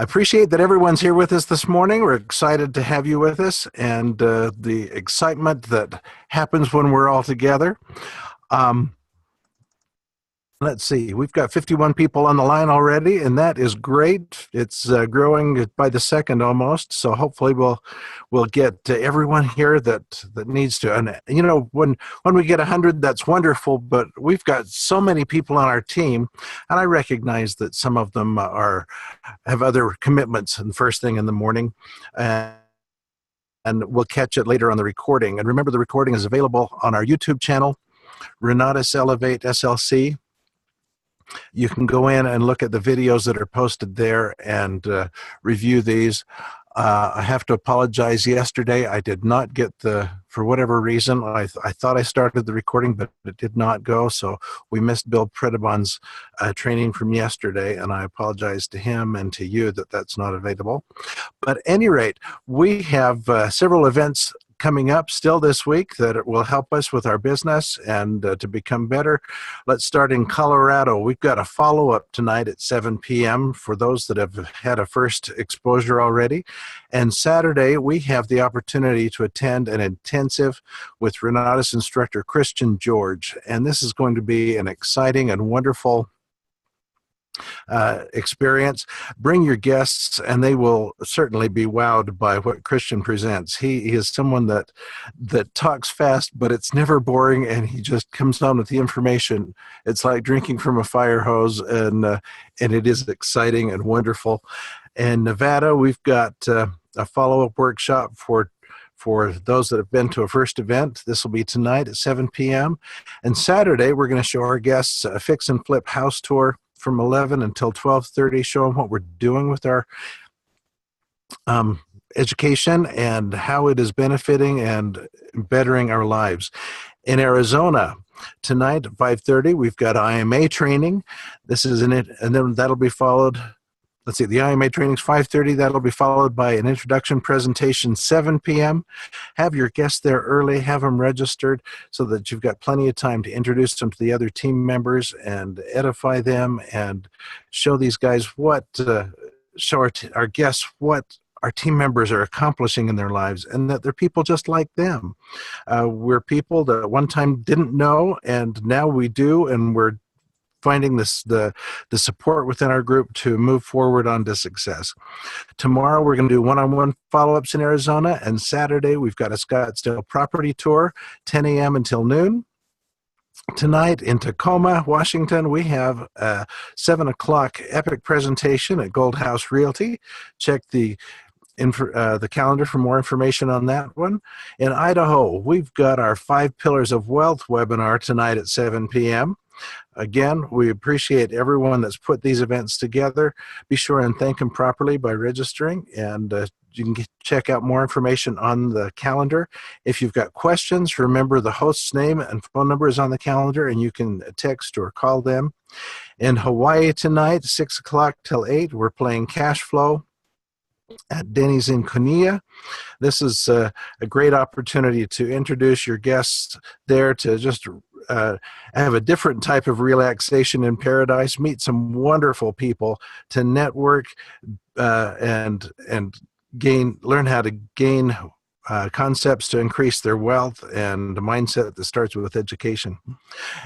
I appreciate that everyone's here with us this morning. We're excited to have you with us and the excitement that happens when we're all together. Um, let's see, we've got 51 people on the line already, and that is great. It's growing by the second almost, so hopefully we'll get everyone here that needs to. And you know, when we get 100, that's wonderful. But we've got so many people on our team, and I recognize that some of them have other commitments and first thing in the morning. And we'll catch it later on the recording. And remember, the recording is available on our YouTube channel, Renatus Elevate SLC. You can go in and look at the videos that are posted there and review these. I have to apologize. Yesterday, I did not get for whatever reason, I thought I started the recording, but it did not go. So we missed Bill Predebon's training from yesterday, and I apologize to him and to you that that's not available. But at any rate, we have several events coming up still this week that will help us with our business and to become better. Let's start in Colorado. We've got a follow-up tonight at 7 p.m. for those that have had a first exposure already. And Saturday, we have the opportunity to attend an intensive with Renatus instructor Christian George. And this is going to be an exciting and wonderful experience. Bring your guests, and they will certainly be wowed by what Christian presents. He is someone that talks fast, but it's never boring, and he just comes on with the information. It's like drinking from a fire hose, and it is exciting and wonderful. In Nevada, we've got a follow-up workshop for those that have been to a first event. This will be tonight at 7 p.m. And Saturday, we're going to show our guests a fix and flip house tour from 11 until 12:30, show them what we're doing with our education and how it is benefiting and bettering our lives. In Arizona, tonight at 5:30, we've got IMA training. This is in it, and then that'll be followed. Let's see, the IMA training is 5:30. That'll be followed by an introduction presentation, 7 p.m. Have your guests there early. Have them registered so that you've got plenty of time to introduce them to the other team members and edify them and show these guys show our guests what our team members are accomplishing in their lives, and that they're people just like them. We're people that at one time didn't know, and now we do, and we're finding the support within our group to move forward on to success. Tomorrow, we're going to do one-on-one follow-ups in Arizona, and Saturday, we've got a Scottsdale property tour, 10 a.m. until noon. Tonight in Tacoma, Washington, we have a 7 o'clock epic presentation at Gold House Realty. Check the calendar for more information on that one. In Idaho, we've got our 5 Pillars of Wealth webinar tonight at 7 p.m. Again, we appreciate everyone that's put these events together. Be sure and thank them properly by registering, and you can check out more information on the calendar. If you've got questions, remember the host's name and phone number is on the calendar, and you can text or call them. In Hawaii tonight, 6 o'clock till 8, we're playing Cash Flow at Denny's in Kunia. This is a great opportunity to introduce your guests there, to just have a different type of relaxation in paradise, meet some wonderful people, to network and learn how to gain concepts to increase their wealth and a mindset that starts with education.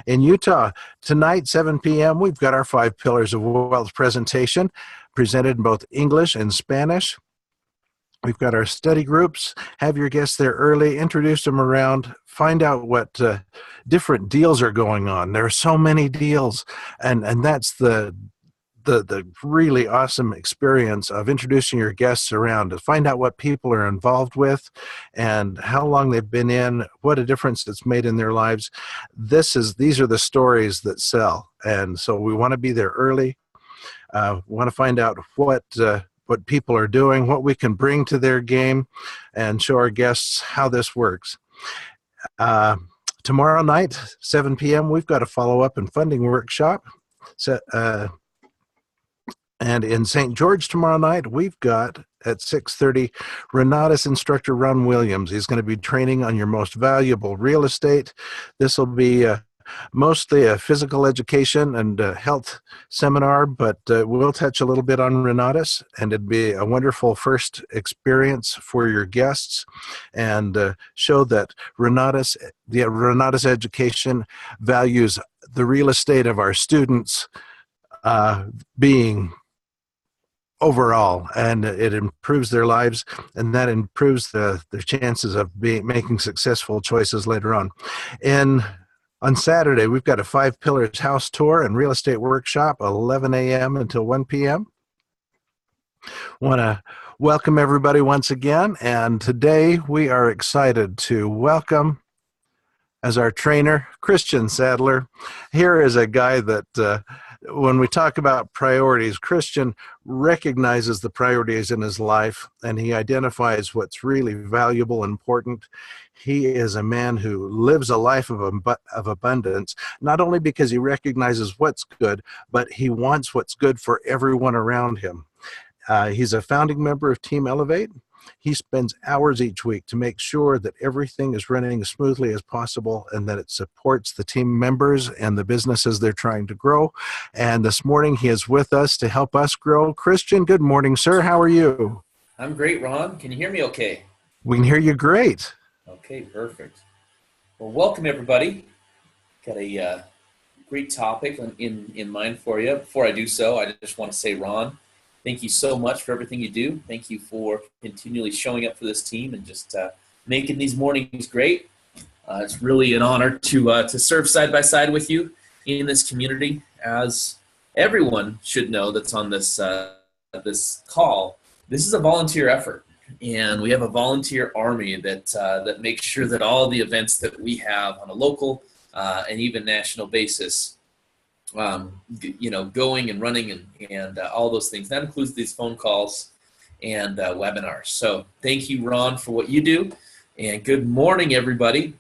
In Utah, tonight, 7 p.m., we've got our 5 Pillars of Wealth presentation presented in both English and Spanish. We've got our study groups. Have your guests there early, introduce them around, find out what different deals are going on. There are so many deals, and that's the really awesome experience of introducing your guests around to find out what people are involved with and how long they've been in, what a difference it's made in their lives. These are the stories that sell, and so we want to be there early. We want to find out what people are doing, what we can bring to their game, and show our guests how this works. Tomorrow night, 7 p.m., we've got a follow-up and funding workshop. And in St. George tomorrow night, we've got at 6:30, Renatus instructor Ron Williams. He's going to be training on your most valuable real estate. This will be mostly a physical education and health seminar, but we'll touch a little bit on Renatus, and it'd be a wonderful first experience for your guests, and show that the Renatus education values the real estate of our students being overall, and it improves their lives, and that improves their chances of making successful choices later on. On Saturday, we've got a 5 Pillars house tour and real estate workshop, 11 a.m. until 1 p.m. Want to welcome everybody once again, and today we are excited to welcome as our trainer, Christian Sadler. Here is a guy that when we talk about priorities, Christian recognizes the priorities in his life, and he identifies what's really valuable and important. He is a man who lives a life of abundance, not only because he recognizes what's good, but he wants what's good for everyone around him. He's a founding member of Team Elevate. He spends hours each week to make sure that everything is running as smoothly as possible and that it supports the team members and the businesses they're trying to grow. And this morning he is with us to help us grow. Christian, good morning, sir. How are you? I'm great, Ron. Can you hear me okay? We can hear you great. Okay, perfect. Well, welcome everybody. Got a great topic in mind for you. Before I do so, I just want to say, Ron, thank you so much for everything you do. Thank you for continually showing up for this team and just making these mornings great. It's really an honor to serve side by side with you in this community. As everyone should know that's on this this call, this is a volunteer effort, and we have a volunteer army that makes sure that all the events that we have on a local and even national basis, going and running and all those things. That includes these phone calls and webinars. So thank you, Ron, for what you do. And good morning, everybody.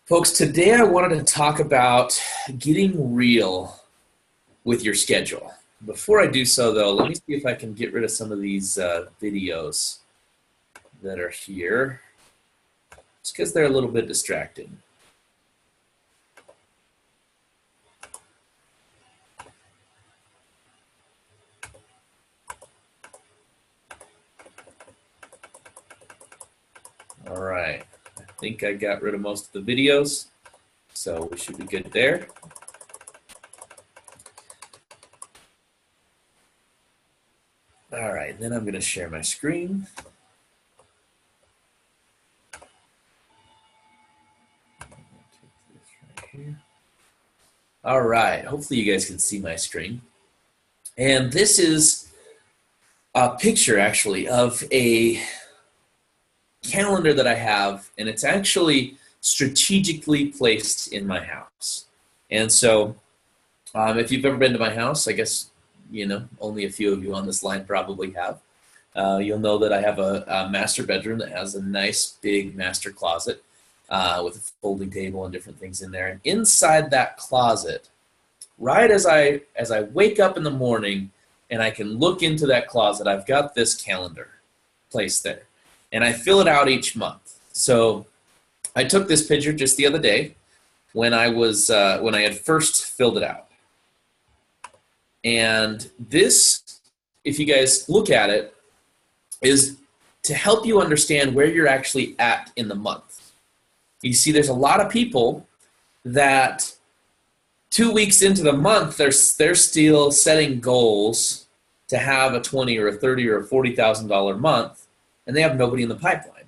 Folks, today I wanted to talk about getting real with your schedule. Before I do so, though, let me see if I can get rid of some of these videos that are here, just because they're a little bit distracting. All right, I think I got rid of most of the videos, so we should be good there. All right, then I'm going to share my screen. All right, hopefully you guys can see my screen. And this is a picture, actually, of a calendar that I have, and it's actually strategically placed in my house. And so if you've ever been to my house, I guess, only a few of you on this line probably have. You'll know that I have a master bedroom that has a nice big master closet with a folding table and different things in there. And inside that closet, right as I wake up in the morning and I can look into that closet, I've got this calendar placed there. And I fill it out each month. So I took this picture just the other day when I had first filled it out. And this, if you guys look at it, is to help you understand where you're actually at in the month. You see, there's a lot of people that 2 weeks into the month, they're still setting goals to have a $20,000 or a $30,000 or a $40,000 month, and they have nobody in the pipeline.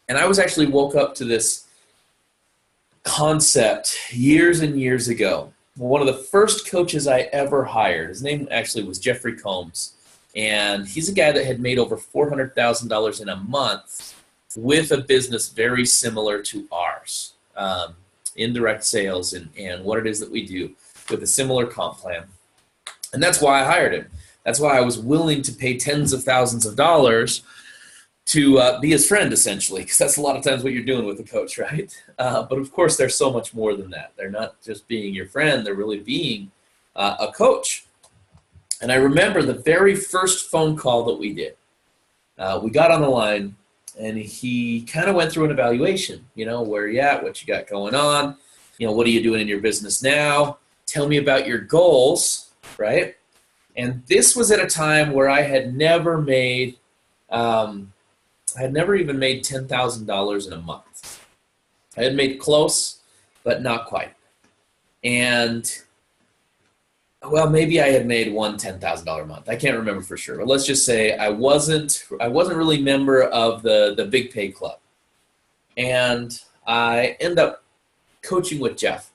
And I was actually woke up to this concept years and years ago. One of the first coaches I ever hired, his name actually was Jeffrey Combs, and he's a guy that had made over $400,000 in a month with a business very similar to ours, indirect sales and what it is that we do with a similar comp plan. And that's why I hired him. That's why I was willing to pay tens of thousands of dollars to be his friend, essentially, because that's a lot of times what you're doing with a coach, right? But of course, there's so much more than that. They're not just being your friend, they're really being a coach. And I remember the very first phone call that we did. We got on the line, and he kind of went through an evaluation, where you at, what you got going on, what are you doing in your business now? Tell me about your goals, right? And this was at a time where I had never made, I had never even made $10,000 in a month. I had made close, but not quite. And well, maybe I had made one $10,000 a month. I can't remember for sure, but let's just say I wasn't really a member of the Big Pay Club. And I end up coaching with Jeff.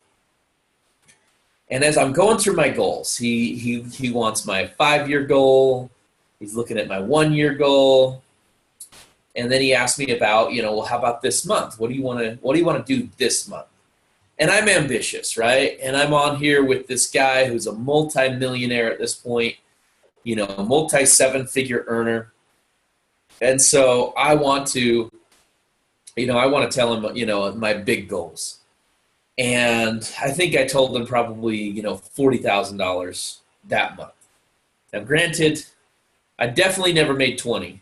And as I'm going through my goals, he wants my 5-year goal. He's looking at my 1-year goal. And then he asked me about, well, how about this month? What do you want to do this month? And I'm ambitious, right? And I'm on here with this guy who's a multi-millionaire at this point, multi-7-figure earner. And so I want to tell him, my big goals. And I think I told him probably, $40,000 that month. Now, granted, I definitely never made 20.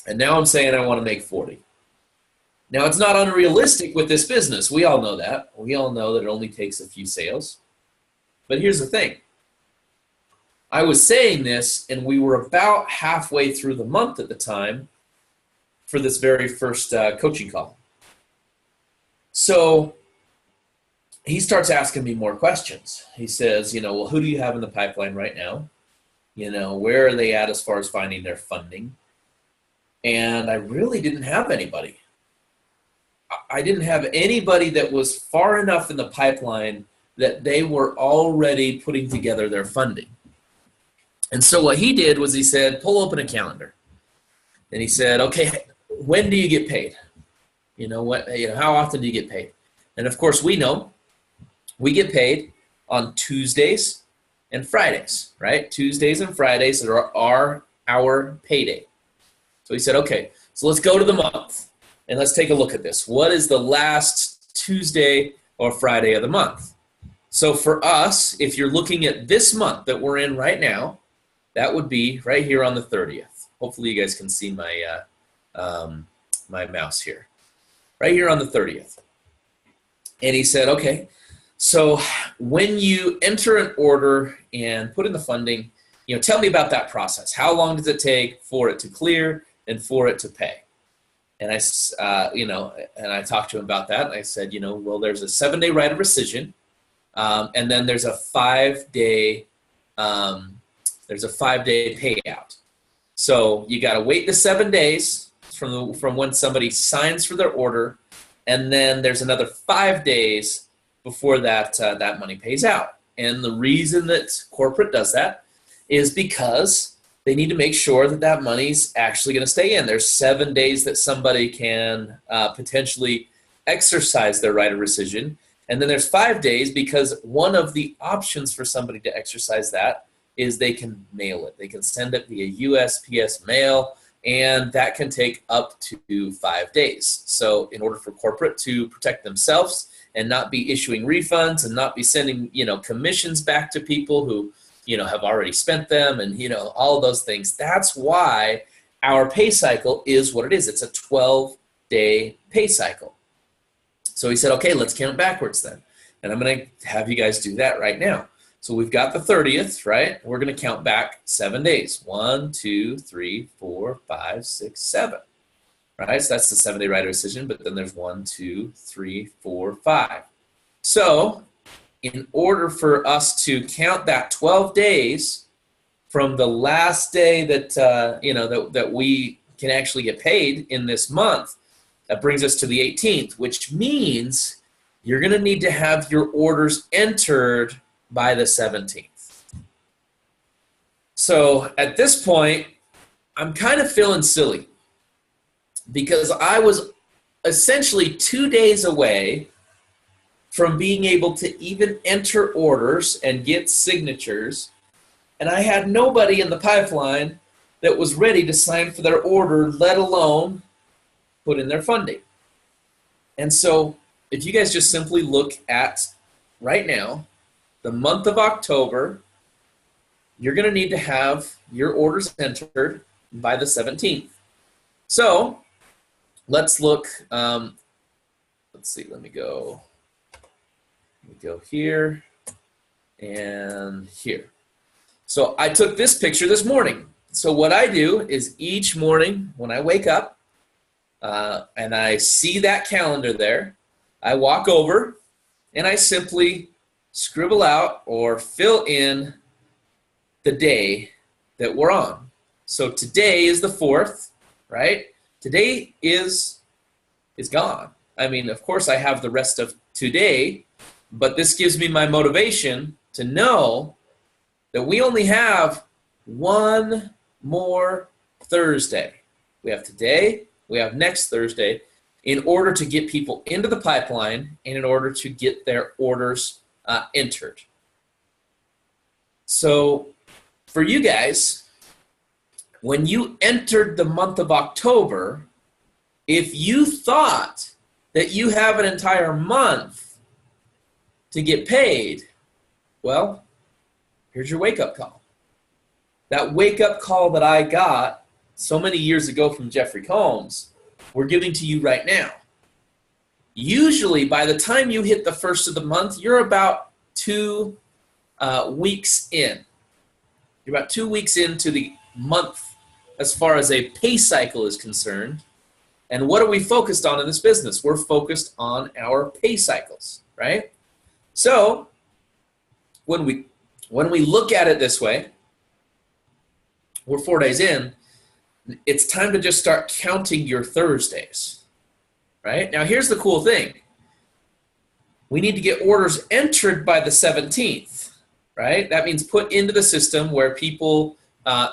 And now I'm saying I want to make 40. Now, it's not unrealistic with this business. We all know that. We all know that it only takes a few sales. But here's the thing. I was saying this, and we were about halfway through the month at the time for this very first coaching call. So he starts asking me more questions. He says, well, who do you have in the pipeline right now? Where are they at as far as finding their funding? And I really didn't have anybody. I didn't have anybody that was far enough in the pipeline that they were already putting together their funding. And so what he did was he said, pull open a calendar. And he said, okay, when do you get paid? How often do you get paid? And of course we know we get paid on Tuesdays and Fridays, right? Tuesdays and Fridays are our payday. So he said, okay, so let's go to the month. And let's take a look at this. What is the last Tuesday or Friday of the month? So for us, if you're looking at this month that we're in right now, that would be right here on the 30th. Hopefully you guys can see my my mouse here. Right here on the 30th. And he said, okay, so when you enter an order and put in the funding, tell me about that process. How long does it take for it to clear and for it to pay? And I talked to him about that. And I said, well, there's a 7-day right of rescission, and then there's a 5-day payout. So you got to wait the 7 days from when somebody signs for their order, and then there's another 5 days before that money pays out. And the reason that corporate does that is because they need to make sure that money's actually going to stay in. There's 7 days that somebody can potentially exercise their right of rescission. And then there's 5 days because one of the options for somebody to exercise that is they can mail it. They can send it via USPS mail, and that can take up to 5 days. So in order for corporate to protect themselves and not be issuing refunds and not be sending, commissions back to people who have already spent them and, all of those things. That's why our pay cycle is what it is. It's a 12-day pay cycle. So he said, okay, let's count backwards then. And I'm going to have you guys do that right now. So we've got the 30th, right? We're going to count back 7 days. 1, 2, 3, 4, 5, 6, 7. Right? So that's the 7-day right of rescission, but then there's 1, 2, 3, 4, 5. So in order for us to count that 12 days from the last day that that we can actually get paid in this month, that brings us to the 18th, which means you're going to need to have your orders entered by the 17th. So at this point, I'm kind of feeling silly because I was essentially 2 days away from being able to even enter orders and get signatures, and I had nobody in the pipeline that was ready to sign for their order, let alone put in their funding. And so if you guys just simply look at right now, the month of October, you're going to need to have your orders entered by the 17th. So let's look. Let's see. Let me go here and here. So I took this picture this morning. So what I do is each morning when I wake up and I see that calendar there, I walk over and I simply scribble out or fill in the day that we're on. So today is the 4th, right? Today is gone. I mean, of course I have the rest of today, but this gives me my motivation to know that we only have one more Thursday. We have today, we have next Thursday, in order to get people into the pipeline and in order to get their orders entered. So for you guys, when you entered the month of October, if you thought that you have an entire month to get paid, well, here's your wake-up call. That wake-up call that I got so many years ago from Jeffrey Combs, we're giving to you right now. Usually, by the time you hit the first of the month, you're about 2 weeks in. You're about 2 weeks into the month as far as a pay cycle is concerned. And what are we focused on in this business? We're focused on our pay cycles, right? So when we look at it this way, we're 4 days in, it's time to just start counting your Thursdays, right? Now here's the cool thing. We need to get orders entered by the 17th, right? That means put into the system where people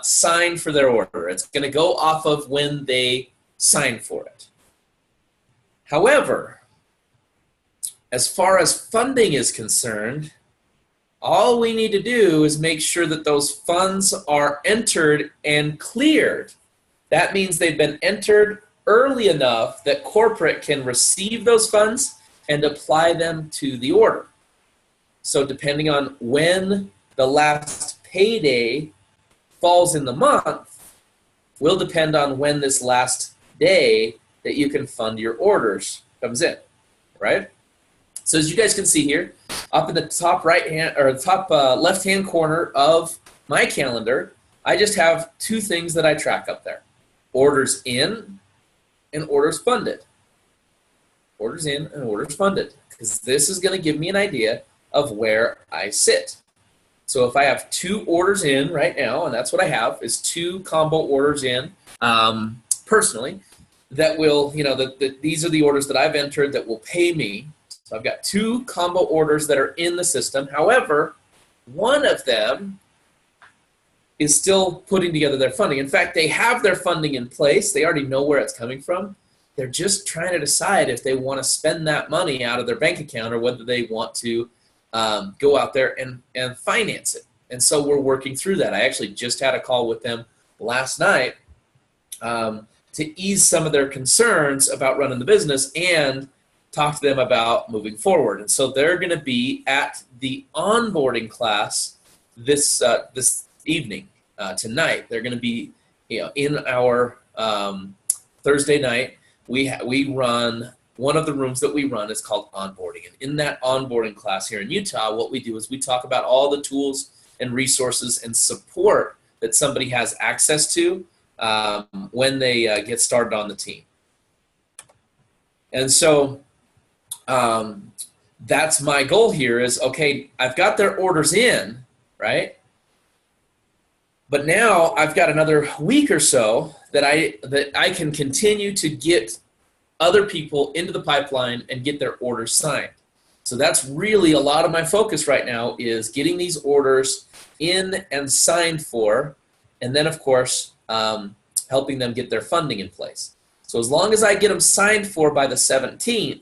sign for their order. It's going to go off of when they sign for it. However, as far as funding is concerned, all we need to do is make sure that those funds are entered and cleared. That means they've been entered early enough that corporate can receive those funds and apply them to the order. So depending on when the last payday falls in the month will depend on when this last day that you can fund your orders comes in, right? So as you guys can see here, up in the top right hand or top left hand corner of my calendar, I just have 2 things that I track up there: orders in and orders funded. Orders in and orders funded, because this is going to give me an idea of where I sit. So if I have 2 orders in right now, and that's what I have, is 2 combo orders in personally, that will, these are the orders that I've entered that will pay me. So I've got 2 combo orders that are in the system. However, one of them is still putting together their funding. In fact, they have their funding in place. They already know where it's coming from. They're just trying to decide if they want to spend that money out of their bank account or whether they want to go out there and finance it. And so we're working through that. I actually just had a call with them last night to ease some of their concerns about running the business and talk to them about moving forward. And so they're going to be at the onboarding class this evening, tonight. They're going to be in our Thursday night. We run, one of the rooms that we run is called onboarding. And in that onboarding class here in Utah, what we do is we talk about all the tools and resources and support that somebody has access to when they get started on the team. And so that's my goal here is, okay, I've got their orders in, right? But now I've got another week or so that I can continue to get other people into the pipeline and get their orders signed. So that's really a lot of my focus right now is getting these orders in and signed for, and then of course helping them get their funding in place. So as long as I get them signed for by the 17th,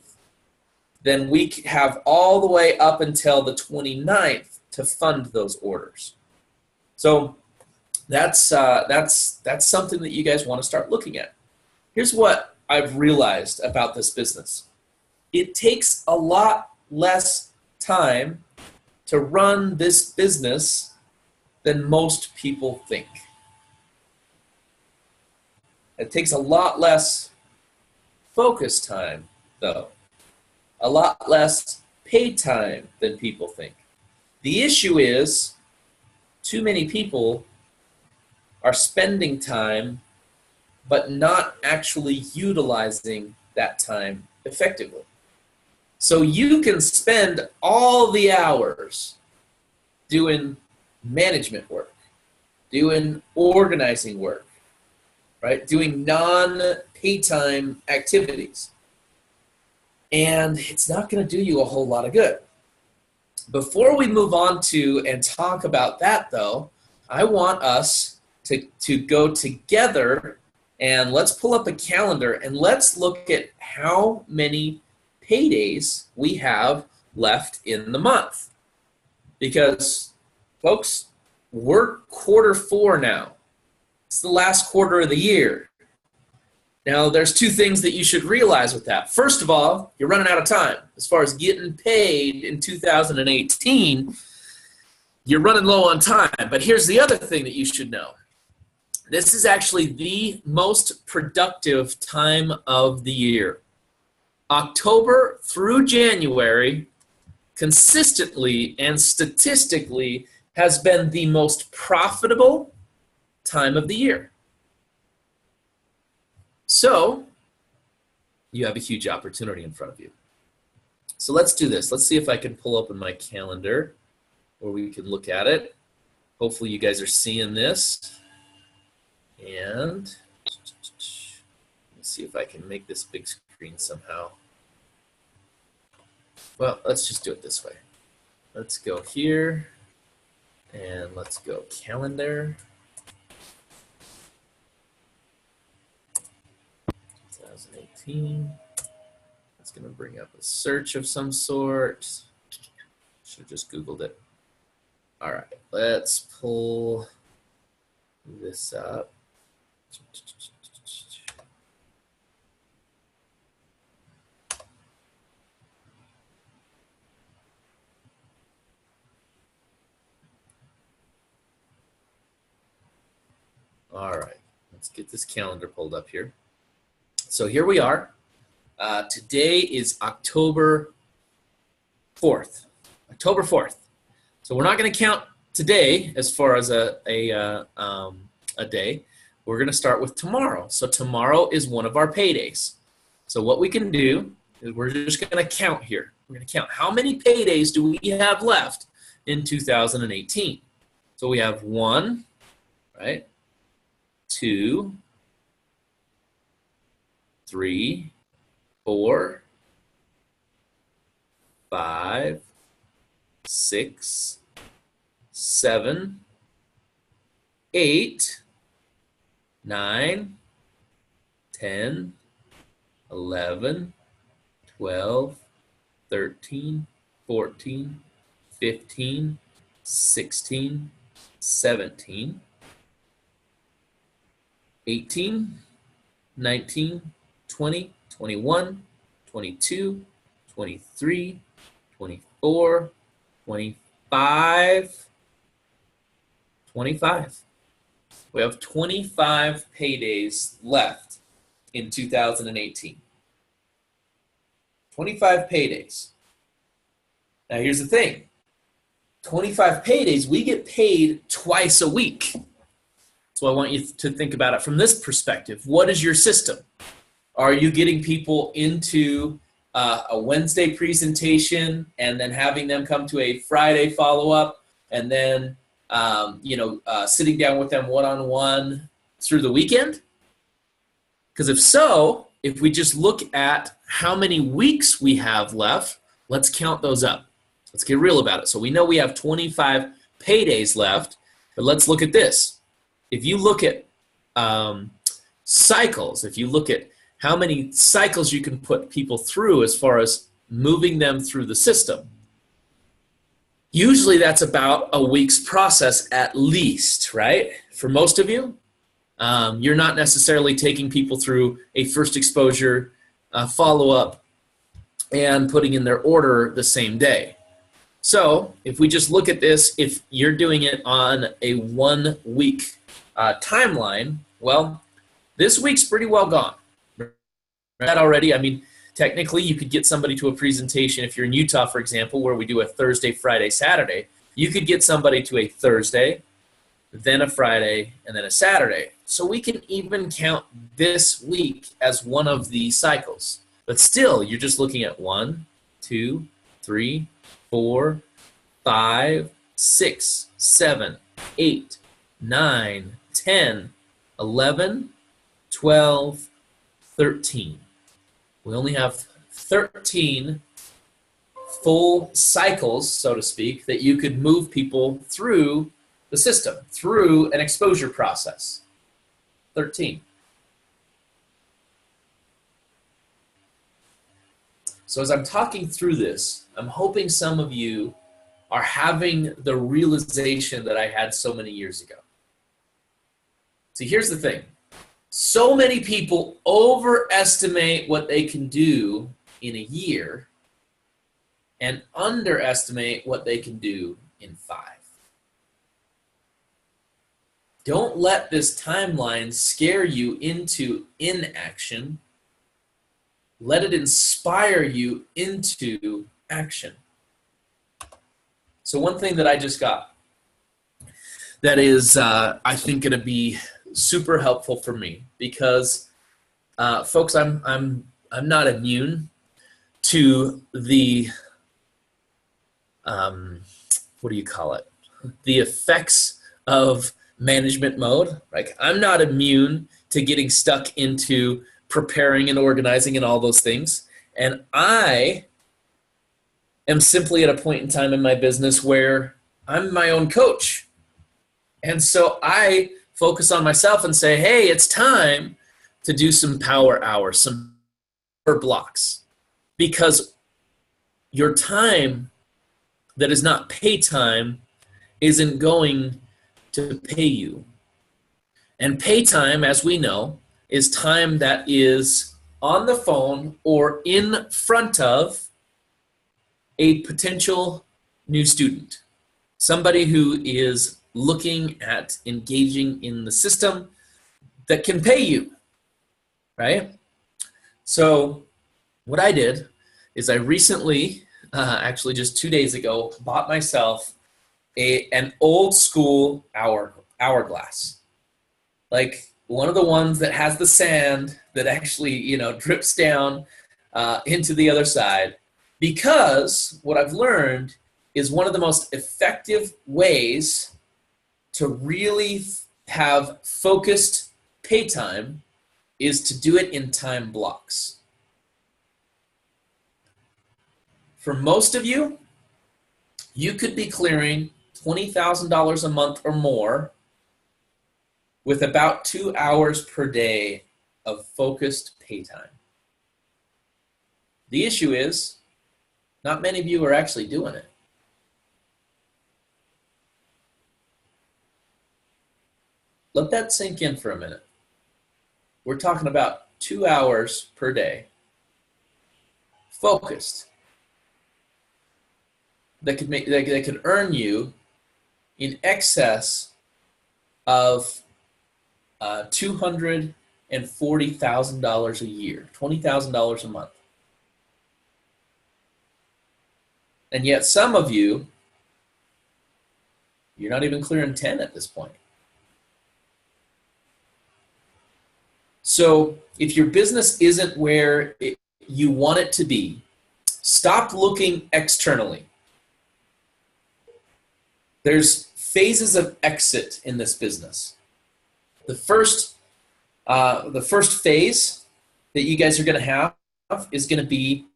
then we have all the way up until the 29th to fund those orders. So that's something that you guys want to start looking at. Here's what I've realized about this business. It takes a lot less time to run this business than most people think. It takes a lot less focus time, though. A lot less paid time than people think. The issue is too many people are spending time but not actually utilizing that time effectively. So you can spend all the hours doing management work, doing organizing work, right? Doing non-pay time activities. And it's not going to do you a whole lot of good. Before we move on to and talk about that, though, I want us to go together and let's pull up a calendar and let's look at how many paydays we have left in the month. Because, folks, we're Q4 now. It's the last quarter of the year. Now, there's two things that you should realize with that. First of all, you're running out of time. As far as getting paid in 2018, you're running low on time. But here's the other thing that you should know. This is actually the most productive time of the year. October through January, consistently and statistically, has been the most profitable time of the year. So, you have a huge opportunity in front of you. So let's do this. Let's see if I can pull open my calendar where we can look at it. Hopefully you guys are seeing this. And let's see if I can make this big screen somehow. Well, let's just do it this way. Let's go here and let's go calendar. 2018. It's going to bring up a search of some sort. Should have just Googled it. All right, let's pull this up. All right, let's get this calendar pulled up here. So here we are. Today is October 4th. October 4th. So we're not going to count today as far as a day. We're going to start with tomorrow. So tomorrow is one of our paydays. So what we can do is we're just going to count here. We're going to count how many paydays do we have left in 2018. So we have 1, right? 2, 3, 4, 5, 6, 7, 8, 9, 10, 11, 12, 13, 14, 15, 16, 17, 18, 19, 20, 21, 22, 23, 24, 25, 25. We have 25 paydays left in 2018. 25 paydays. Now here's the thing. 25 paydays, we get paid twice a week. So I want you to think about it from this perspective. What is your system? Are you getting people into a Wednesday presentation and then having them come to a Friday follow-up and then sitting down with them one-on-one through the weekend? Because if so, if we just look at how many weeks we have left, let's count those up. Let's get real about it. So we know we have 25 paydays left, but let's look at this. If you look at cycles, if you look at how many cycles you can put people through as far as moving them through the system, usually that's about a week's process at least, right? For most of you, you're not necessarily taking people through a first exposure, follow-up, and putting in their order the same day. So if we just look at this, if you're doing it on a 1 week timeline, well, this week's pretty well gone, That already, I mean, technically you could get somebody to a presentation. If you're in Utah, for example, where we do a Thursday, Friday, Saturday, you could get somebody to a Thursday, then a Friday, and then a Saturday. So we can even count this week as one of the cycles. But still, you're just looking at 1, 2, 3, 4, 5, 6, 7, 8, 9, 10, 11, 12, 13. We only have 13 full cycles, so to speak, that you could move people through the system, through an exposure process. 13. So as I'm talking through this, I'm hoping some of you are having the realization that I had so many years ago. See, here's the thing. So many people overestimate what they can do in a year and underestimate what they can do in 5. Don't let this timeline scare you into inaction. Let it inspire you into action. So one thing that I just got that is, I think, going to be super helpful for me because, folks, I'm not immune to the what do you call it? The effects of management mode. Like, I'm not immune to getting stuck into preparing and organizing and all those things. And I am simply at a point in time in my business where I'm my own coach. And so I focus on myself and say, hey, it's time to do some power hours, some power blocks. Because your time that is not pay time isn't going to pay you. And pay time, as we know, is time that is on the phone or in front of a potential new student, somebody who is looking at engaging in the system that can pay you, right? So what I did is I recently, actually just 2 days ago, bought myself an old school hourglass. Like one of the ones that has the sand that actually, drips down into the other side. Because what I've learned is one of the most effective ways to really have focused pay time is to do it in time blocks. For most of you, you could be clearing $20,000 a month or more with about 2 hours per day of focused pay time. The issue is, not many of you are actually doing it. Let that sink in for a minute. We're talking about 2 hours per day, focused, that could earn you in excess of $240,000 a year, $20,000 a month. And yet some of you, you're not even clearing 10 at this point. So if your business isn't where you want it to be, stop looking externally. There's phases of exit in this business. The first phase that you guys are going to have is going to be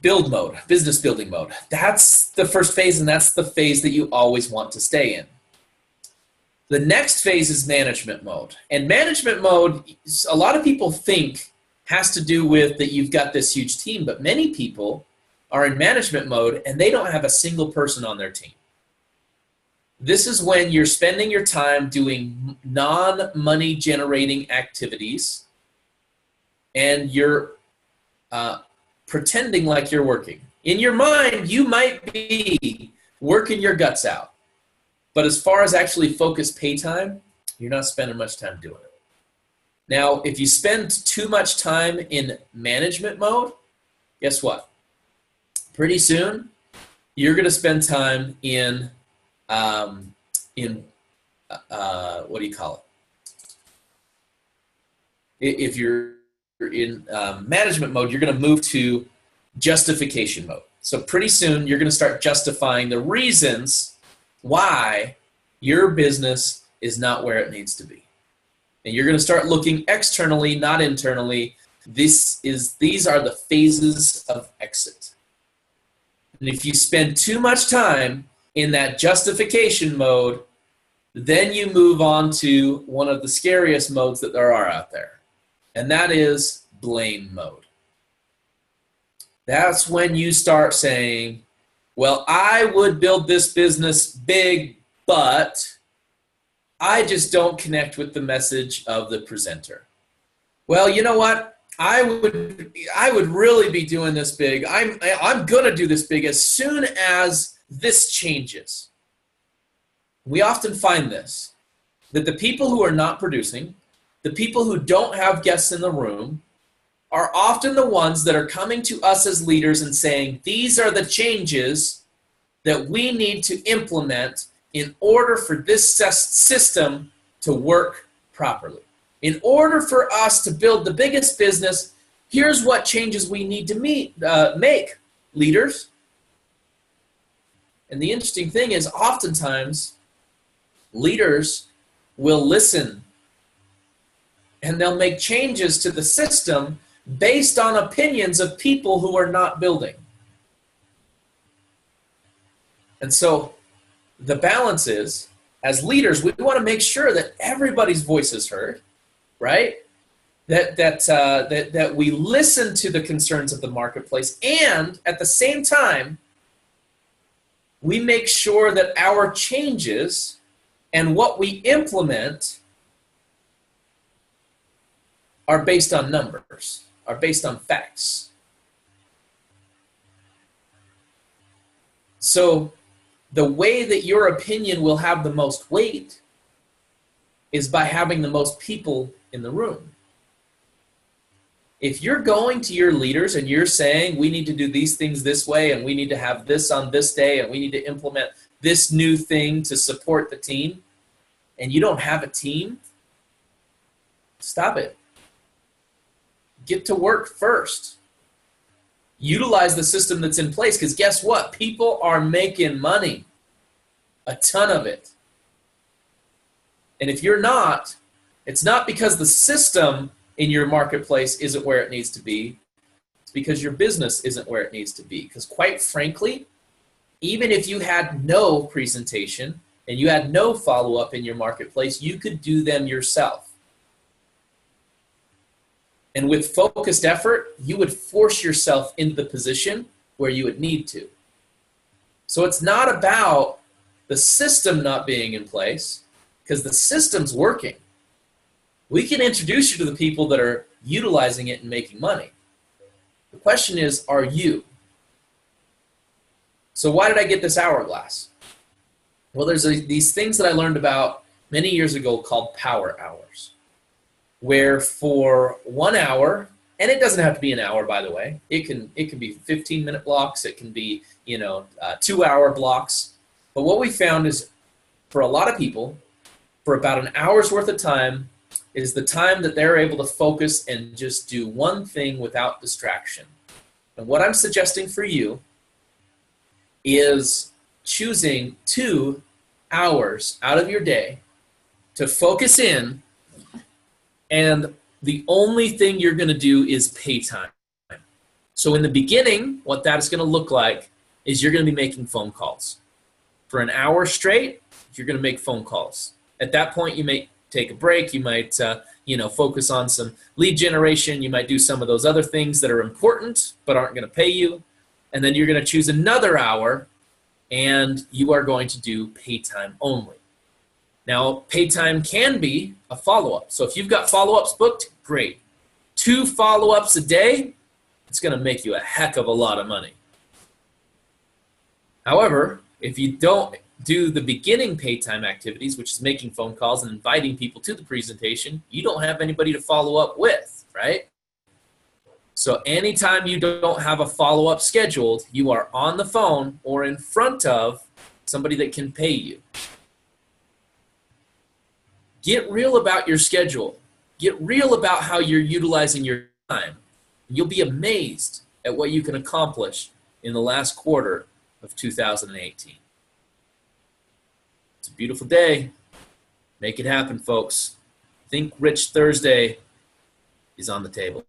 build mode, business building mode. That's the first phase, and that's the phase that you always want to stay in. The next phase is management mode. And management mode, a lot of people think has to do with that you've got this huge team, but many people are in management mode and they don't have a single person on their team. This is when you're spending your time doing non-money generating activities and you're pretending like you're working. In your mind, you might be working your guts out. But as far as actually focused pay time, you're not spending much time doing it. Now, if you spend too much time in management mode, guess what? Pretty soon, you're going to spend time in what do you call it? If you're in management mode, you're going to move to justification mode. So pretty soon, you're going to start justifying the reasons why your business is not where it needs to be. And you're going to start looking externally, not internally. These are the phases of exit. And if you spend too much time in that justification mode, then you move on to one of the scariest modes that there are out there. And that is blame mode. That's when you start saying, well, I would build this business big, but I just don't connect with the message of the presenter. Well, you know what? I would really be doing this big. I'm going to do this big as soon as this changes. We often find this, that the people who are not producing, the people who don't have guests in the room, are often the ones that are coming to us as leaders and saying, these are the changes that we need to implement in order for this system to work properly. In order for us to build the biggest business, here's what changes we need to make, leaders. And the interesting thing is, oftentimes, leaders will listen and they'll make changes to the system based on opinions of people who are not building. And so the balance is, as leaders, we want to make sure that everybody's voice is heard, right? That we listen to the concerns of the marketplace, and at the same time, we make sure that our changes and what we implement are based on numbers, are based on facts. So the way that your opinion will have the most weight is by having the most people in the room. If you're going to your leaders and you're saying, we need to do these things this way, and we need to have this on this day, and we need to implement this new thing to support the team, and you don't have a team, stop it. Get to work first. Utilize the system that's in place, because guess what? People are making money, a ton of it. And if you're not, it's not because the system in your marketplace isn't where it needs to be. It's because your business isn't where it needs to be. Because quite frankly, even if you had no presentation and you had no follow-up in your marketplace, you could do them yourself. And with focused effort, you would force yourself into the position where you would need to. So it's not about the system not being in place, because the system's working. We can introduce you to the people that are utilizing it and making money. The question is, are you? So why did I get this hourglass? Well, there's these things that I learned about many years ago called power hours, where for 1 hour, and it doesn't have to be an hour, by the way. It can be 15-minute blocks. It can be 2-hour blocks. But what we found is, for a lot of people, for about an hour's worth of time is the time that they're able to focus and just do one thing without distraction. And what I'm suggesting for you is choosing 2 hours out of your day to focus in, and the only thing you're going to do is pay time. So in the beginning, what that is going to look like is you're going to be making phone calls. For an hour straight, you're going to make phone calls. At that point, you may take a break. You might focus on some lead generation. You might do some of those other things that are important but aren't going to pay you. And then you're going to choose another hour, and you are going to do pay time only. Now, pay time can be a follow-up. So if you've got follow-ups booked, great. 2 follow-ups a day, it's going to make you a heck of a lot of money. However, if you don't do the beginning pay time activities, which is making phone calls and inviting people to the presentation, you don't have anybody to follow up with, right? So anytime you don't have a follow-up scheduled, you are on the phone or in front of somebody that can pay you. Get real about your schedule. Get real about how you're utilizing your time. You'll be amazed at what you can accomplish in the last quarter of 2018. It's a beautiful day. Make it happen, folks. Think Rich Thursday is on the table.